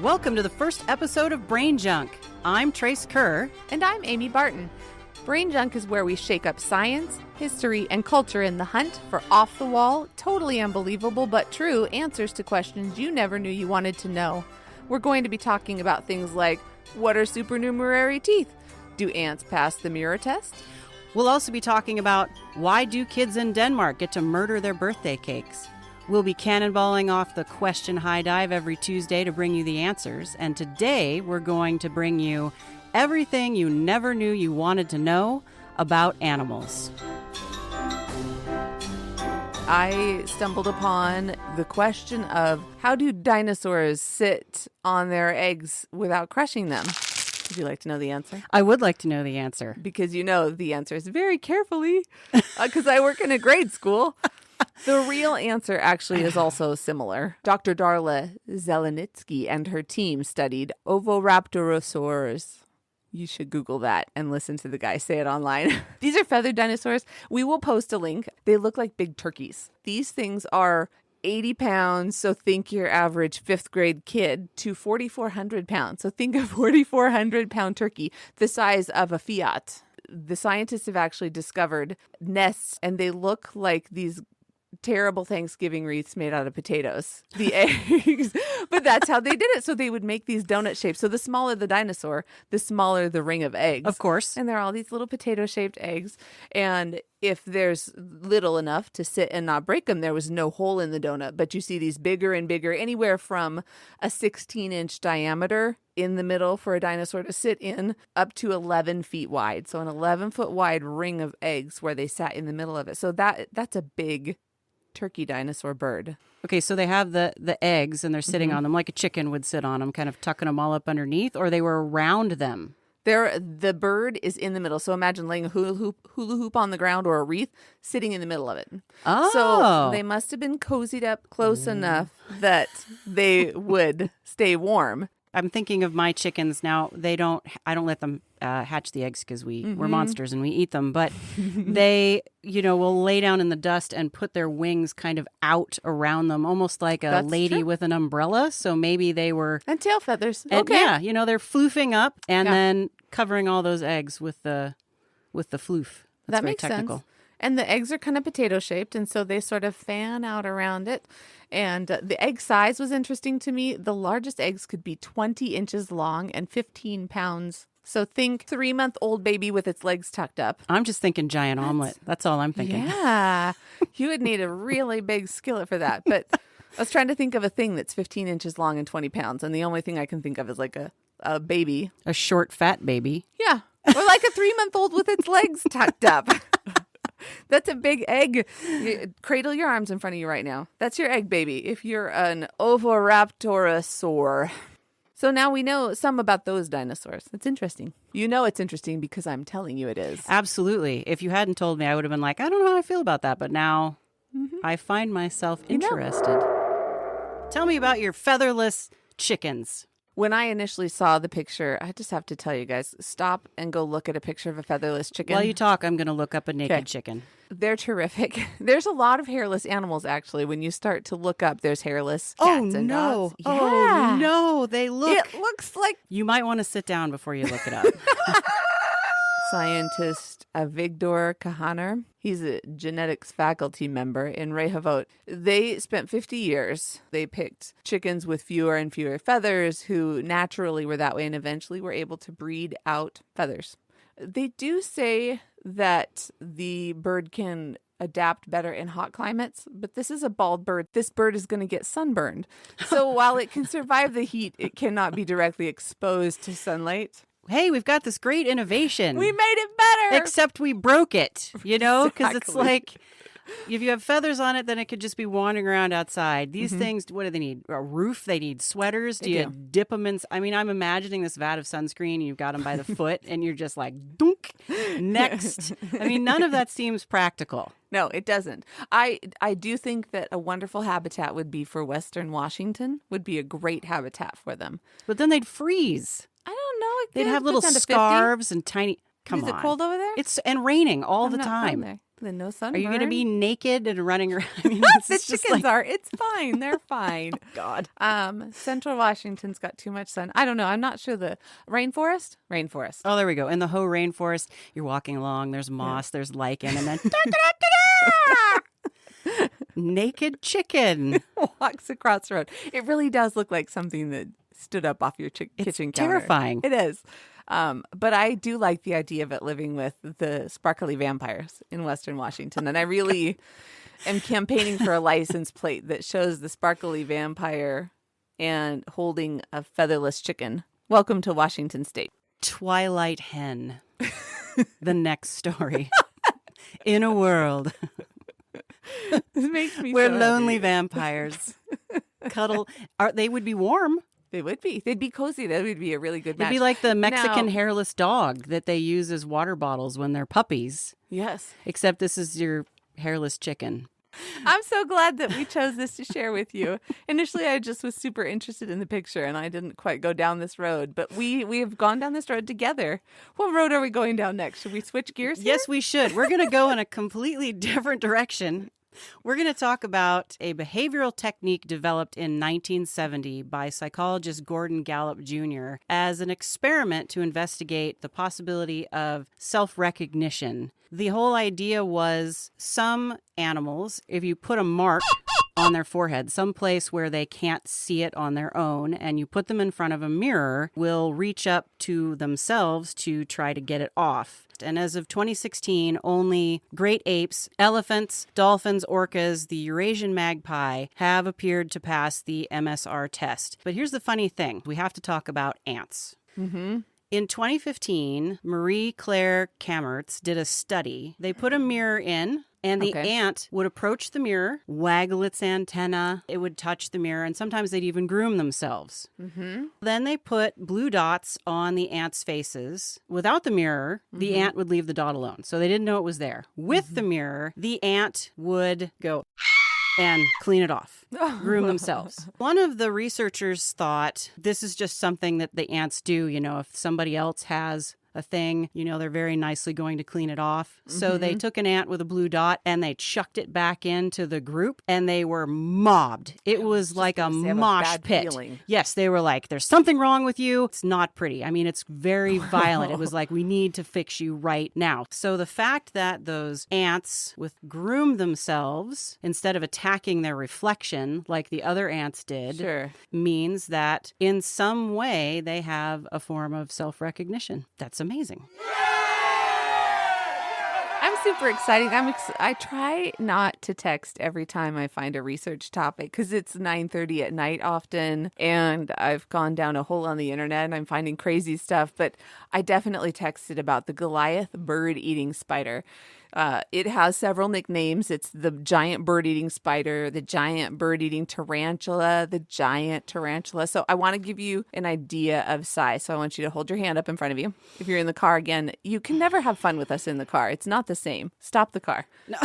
Welcome to the first episode of Brain Junk. I'm Trace Kerr. And I'm Amy Barton. Brain Junk is where we shake up science, history, and culture in the hunt for off-the-wall, totally unbelievable but true answers to questions you never knew you wanted to know. We're going to be talking about things like, what are supernumerary teeth? Do ants pass the mirror test? We'll also be talking about why do kids in Denmark get to murder their birthday cakes? We'll be cannonballing off the question high dive every Tuesday to bring you the answers. And today we're going to bring you everything you never knew you wanted to know about animals. I stumbled upon the question of how do dinosaurs sit on their eggs without crushing them? Would you like to know the answer? I would like to know the answer. Because you know the answer is very carefully, because I work in a grade school. The real answer actually is also similar. Dr. Darla Zelenitsky and her team studied Oviraptorosaurs. You should Google that and listen to the guy say it online. These are feathered dinosaurs. We will post a link. They look like big turkeys. These things are 80 pounds, so think your average fifth grade kid, to 4,400 pounds. So think a 4,400-pound turkey, the size of a Fiat. The scientists have actually discovered nests, and they look like these terrible Thanksgiving wreaths made out of potatoes, the eggs. But that's how they did it. So they would make these donut shapes. So the smaller the dinosaur, the smaller the ring of eggs. Of course. And they're all these little potato-shaped eggs. And if there's little enough to sit and not break them, there was no hole in the donut. But you see these bigger and bigger, anywhere from a 16-inch diameter in the middle for a dinosaur to sit in, up to 11 feet wide. So an 11-foot wide ring of eggs where they sat in the middle of it. So that's a big turkey dinosaur bird. Okay, so they have the eggs and they're sitting on them like a chicken would sit on them, kind of tucking them all up underneath, or they were around them. The bird is in the middle. So imagine laying a hula hoop on the ground or a wreath sitting in the middle of it. Oh. So they must have been cozied up close enough that they would stay warm. I'm thinking of my chickens now. I don't let them hatch the eggs because we're monsters and we eat them. But they, will lay down in the dust and put their wings kind of out around them, almost like a lady with an umbrella. So maybe they were... And tail feathers. Okay. Yeah, they're floofing up and then covering all those eggs with the floof. That's that makes technical. Sense. And the eggs are kind of potato-shaped, and so they sort of fan out around it. And the egg size was interesting to me. The largest eggs could be 20 inches long and 15 pounds. So think 3-month-old baby with its legs tucked up. I'm just thinking giant omelet. That's all I'm thinking. Yeah. You would need a really big skillet for that. But I was trying to think of a thing that's 15 inches long and 20 pounds. And the only thing I can think of is like a baby. A short, fat baby. Yeah. Or like a 3-month-old with its legs tucked up. That's a big egg. Cradle your arms in front of you right now. That's your egg baby if you're an Oviraptorosaur. So now we know some about those dinosaurs. It's interesting. You know it's interesting because I'm telling you it is. Absolutely. If you hadn't told me, I would have been like, I don't know how I feel about that. But now I find myself interested. Tell me about your featherless chickens. When I initially saw the picture, I just have to tell you guys, stop and go look at a picture of a featherless chicken. While you talk, I'm going to look up a naked chicken. They're terrific. There's a lot of hairless animals, actually. When you start to look up, there's hairless cats and dogs. Yeah. Oh, no. They look... It looks like... You might want to sit down before you look it up. Scientist Avigdor Kahaner, he's a genetics faculty member in Rehovot. They spent 50 years. They picked chickens with fewer and fewer feathers who naturally were that way and eventually were able to breed out feathers. They do say that the bird can adapt better in hot climates, but this is a bald bird. This bird is going to get sunburned. So while it can survive the heat, it cannot be directly exposed to sunlight. Hey, we've got this great innovation. We made it better. Except we broke it, because it's Exactly. like, if you have feathers on it, then it could just be wandering around outside. These things, what do they need? A roof? They need sweaters? Do you dip them in? I mean, I'm imagining this vat of sunscreen, and you've got them by the foot, and you're just like, dunk, next. I mean, none of that seems practical. No, it doesn't. I do think that a wonderful habitat would be for Western Washington, would be a great habitat for them. But then they'd freeze. I don't know. They'd have little scarves and tiny... Come on. Is it cold over there? It's and raining all the not time. from there. Then no Are sunburn. you going to be naked and running around? I mean, The chickens are. It's fine. They're fine. God. Central Washington's got too much sun. I don't know. I'm not sure. The rainforest? Rainforest. Oh, there we go. In the Hoh rainforest, you're walking along. There's moss, there's lichen, and then naked chicken. Walks across the road. It really does look like something that stood up off your kitchen counter. Terrifying. It is. But I do like the idea of it living with the sparkly vampires in Western Washington. And I really am campaigning for a license plate that shows the sparkly vampire and holding a featherless chicken. Welcome to Washington State. Twilight hen. The next story. In a world This makes me where so lonely happy. vampires cuddle. They would be warm. They would be. They'd be cozy. That would be a really good match. It'd be like the Mexican Now- hairless dog that they use as water bottles when they're puppies. Yes. Except this is your hairless chicken. I'm so glad that we chose this to share with you. Initially, I just was super interested in the picture, and I didn't quite go down this road. But we have gone down this road together. What road are we going down next? Should we switch gears here? Yes, we should. We're going to go in a completely different direction. We're going to talk about a behavioral technique developed in 1970 by psychologist Gordon Gallup Jr. as an experiment to investigate the possibility of self-recognition. The whole idea was some animals, if you put a mark on their forehead, someplace where they can't see it on their own, and you put them in front of a mirror, will reach up to themselves to try to get it off. And as of 2016, only great apes, elephants, dolphins, orcas, the Eurasian magpie have appeared to pass the MSR test. But here's the funny thing. We have to talk about ants. Mm-hmm. In 2015, Marie Claire Kammertz did a study. They put a mirror in, and the ant would approach the mirror, waggle its antenna, it would touch the mirror, and sometimes they'd even groom themselves. Mm-hmm. Then they put blue dots on the ants' faces. Without the mirror, the ant would leave the dot alone, so they didn't know it was there. With the mirror, the ant would go and clean it off, groom themselves. One of the researchers thought this is just something that the ants do. You know, if somebody else has a thing, you know, they're very nicely going to clean it off. So they took an ant with a blue dot and they chucked it back into the group and they were mobbed. It was like a mosh pit. Feeling. Yes, they were like, there's something wrong with you. It's not pretty. I mean, it's very violent. It was like, we need to fix you right now. So the fact that those ants would groom themselves instead of attacking their reflection like the other ants did Sure. means that in some way they have a form of self-recognition. That's amazing. I'm super excited. I try not to text every time I find a research topic because it's 9:30 at night often, and I've gone down a hole on the internet and I'm finding crazy stuff. But I definitely texted about the Goliath bird-eating spider. It has several nicknames. It's the giant bird-eating spider, the giant bird-eating tarantula, the giant tarantula. So I want to give you an idea of size. So I want you to hold your hand up in front of you. If you're in the car again, you can never have fun with us in the car. It's not the same. Stop the car. No.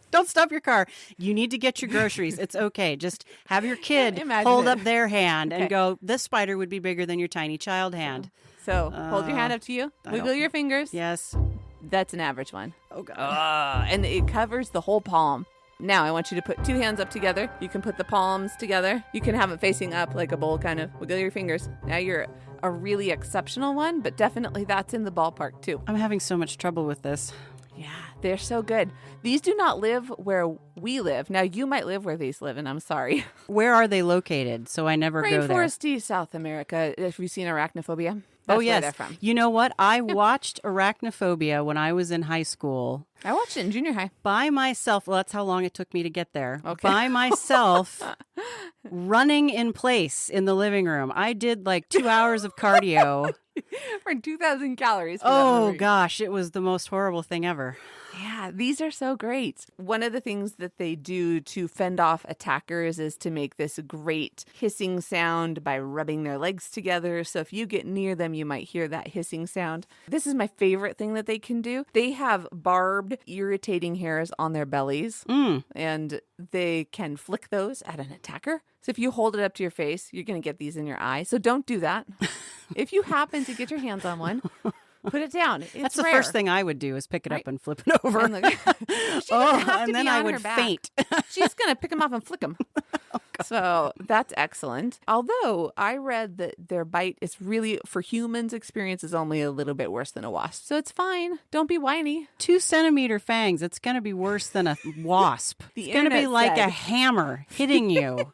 Don't stop your car. You need to get your groceries. It's okay. Just have your kid Imagine hold it. up their hand and Okay. go, this spider would be bigger than your tiny child hand. So hold your hand up to you. I Wiggle don't- your fingers. Yes. That's an average one. Oh, God. And it covers the whole palm. Now I want you to put two hands up together. You can put the palms together. You can have it facing up like a bowl, kind of. Wiggle your fingers. Now you're a really exceptional one, but definitely that's in the ballpark too. I'm having so much trouble with this. Yeah, they're so good. These do not live where we live. Now you might live where these live, and I'm sorry. Where are they located? So I never go there. Rainforesty, South America. If you've seen Arachnophobia, that's Oh, yes. where they're from. You know what? I watched Arachnophobia when I was in high school I watched it in junior high. by myself. Well, that's how long it took me to get there. Okay. By myself, running in place in the living room. I did like 2 hours of cardio. For 2,000 calories. For that Oh, movie. gosh. It was the most horrible thing ever. Yeah, these are so great. One of the things that they do to fend off attackers is to make this great hissing sound by rubbing their legs together. So if you get near them, you might hear that hissing sound. This is my favorite thing that they can do. They have barbed, irritating hairs on their bellies, and they can flick those at an attacker. So if you hold it up to your face, you're going to get these in your eye. So don't do that. If you happen to get your hands on one, Put it down. It's That's the rare. first thing I would do is pick it up and flip it over. And, and then I would faint. She's going to pick them off and flick them. So that's excellent. Although I read that their bite is really, for humans, experience is only a little bit worse than a wasp. So it's fine. Don't be whiny. 2-centimeter fangs. It's going to be worse than a wasp. It's going to be like a hammer hitting you.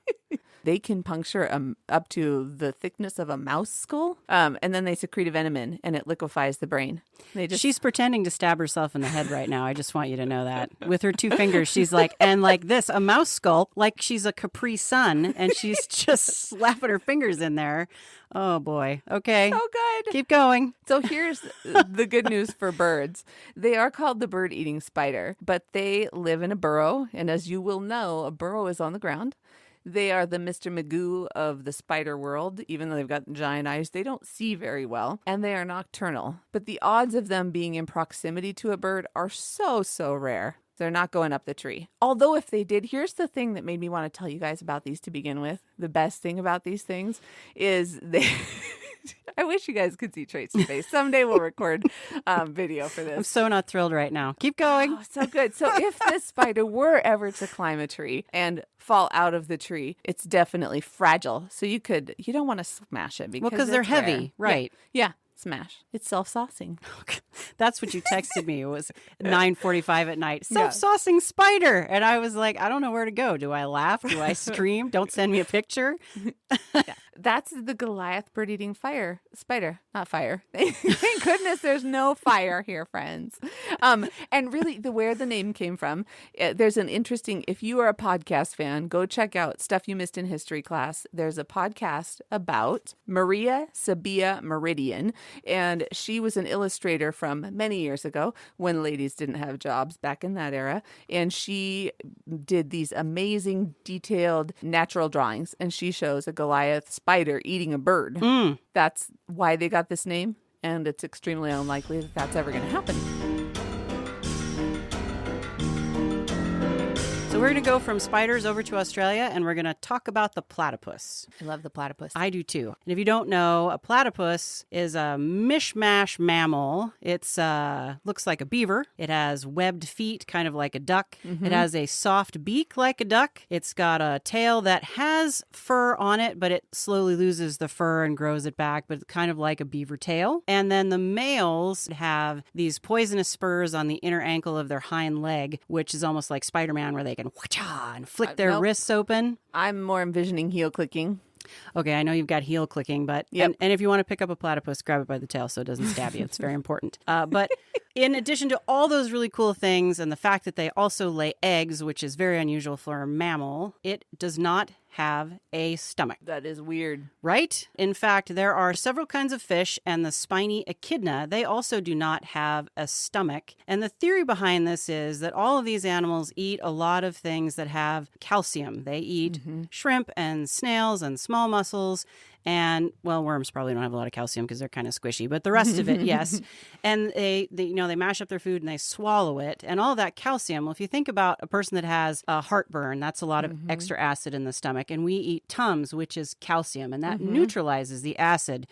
They can puncture up to the thickness of a mouse skull, and then they secrete a venom in, and it liquefies the brain. She's pretending to stab herself in the head right now. I just want you to know that. With her 2 fingers, she's like, and like this, a mouse skull, like she's a Capri Sun, and she's just slapping her fingers in there. Oh, boy. Okay. So good. Keep going. So here's the good news for birds. They are called the bird-eating spider, but they live in a burrow, and as you will know, a burrow is on the ground. They are the Mr. Magoo of the spider world. Even though they've got giant eyes, they don't see very well, and they are nocturnal. But the odds of them being in proximity to a bird are so, so rare. They're not going up the tree. Although if they did, here's the thing that made me want to tell you guys about these to begin with. The best thing about these things is they... I wish you guys could see Tracy's face. Someday we'll record video for this. I'm so not thrilled right now. Keep going. Oh, so good. So if this spider were ever to climb a tree and fall out of the tree, it's definitely fragile. So you don't want to smash it because they're heavy, rare. right? Yeah. Smash. It's self-saucing. That's what you texted me. It was 9:45 at night. Self-saucing spider. And I was like, I don't know where to go. Do I laugh? Do I scream? Don't send me a picture. Yeah. That's the Goliath bird-eating spider, not fire. Thank goodness there's no fire here, friends. And really, where the name came from, there's an interesting, if you are a podcast fan, go check out Stuff You Missed in History Class. There's a podcast about Maria Sabia Meridian, and she was an illustrator from many years ago when ladies didn't have jobs back in that era, and she did these amazing, detailed, natural drawings, and she shows a Goliath spider eating a bird. That's why they got this name, and it's extremely unlikely that that's ever going to happen. So we're going to go from spiders over to Australia, and we're going to talk about the platypus. I love the platypus. I do too. And if you don't know, a platypus is a mishmash mammal. It's looks like a beaver. It has webbed feet, kind of like a duck. It has a soft beak like a duck. It's got a tail that has fur on it, but it slowly loses the fur and grows it back, but it's kind of like a beaver tail. And then the males have these poisonous spurs on the inner ankle of their hind leg, which is almost like Spider-Man, where they can wha-cha and flick their wrists open. I'm more envisioning heel clicking. Okay, I know you've got heel clicking, but and if you want to pick up a platypus, grab it by the tail so it doesn't stab you. It's very important. But in addition to all those really cool things and the fact that they also lay eggs, which is very unusual for a mammal, it does not have a stomach. That is weird. Right? In fact, there are several kinds of fish, and the spiny echidna, they also do not have a stomach. And the theory behind this is that all of these animals eat a lot of things that have calcium. They eat shrimp and snails and small mussels. And, well, worms probably don't have a lot of calcium because they're kind of squishy, but the rest of it, yes. And they mash up their food and they swallow it. And all that calcium, well, if you think about a person that has a heartburn, that's a lot of extra acid in the stomach. And we eat Tums, which is calcium, and that neutralizes the acid.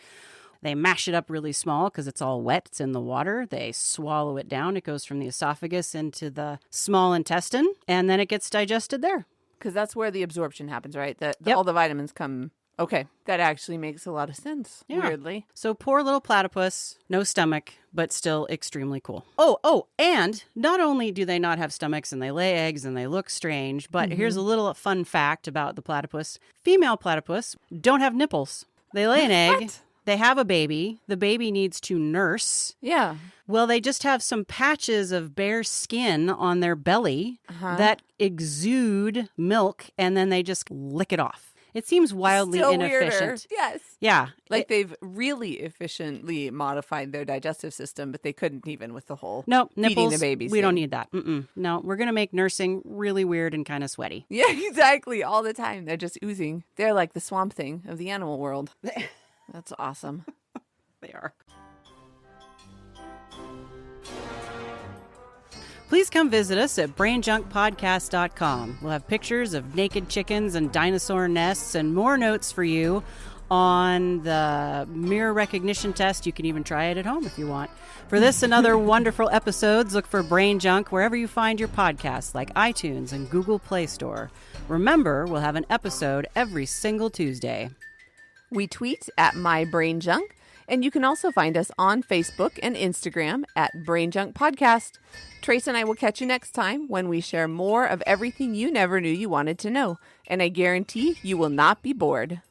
They mash it up really small because it's all wet. It's in the water. They swallow it down. It goes from the esophagus into the small intestine, and then it gets digested there. Because that's where the absorption happens, right? All the vitamins come. Okay, that actually makes a lot of sense, weirdly. So poor little platypus, no stomach, but still extremely cool. Oh, and not only do they not have stomachs and they lay eggs and they look strange, but here's a little fun fact about the platypus. Female platypus don't have nipples. They lay an egg. What? They have a baby. The baby needs to nurse. Yeah. Well, they just have some patches of bare skin on their belly that exude milk, and then they just lick it off. It seems wildly Still inefficient. Weirder. Yes. Yeah. Like they've really efficiently modified their digestive system, but they couldn't even with the whole nipples, feeding the babies we thing. don't need that. No, we're going to make nursing really weird and kind of sweaty. Yeah, exactly. All the time. They're just oozing. They're like the Swamp Thing of the animal world. That's awesome. They are. Please come visit us at brainjunkpodcast.com. We'll have pictures of naked chickens and dinosaur nests and more notes for you on the mirror recognition test. You can even try it at home if you want. For this and other wonderful episodes, look for Brain Junk wherever you find your podcasts, like iTunes and Google Play Store. Remember, we'll have an episode every single Tuesday. We tweet at MyBrainJunk, and you can also find us on Facebook and Instagram at BrainJunk Podcast. Trace and I will catch you next time when we share more of everything you never knew you wanted to know, and I guarantee you will not be bored.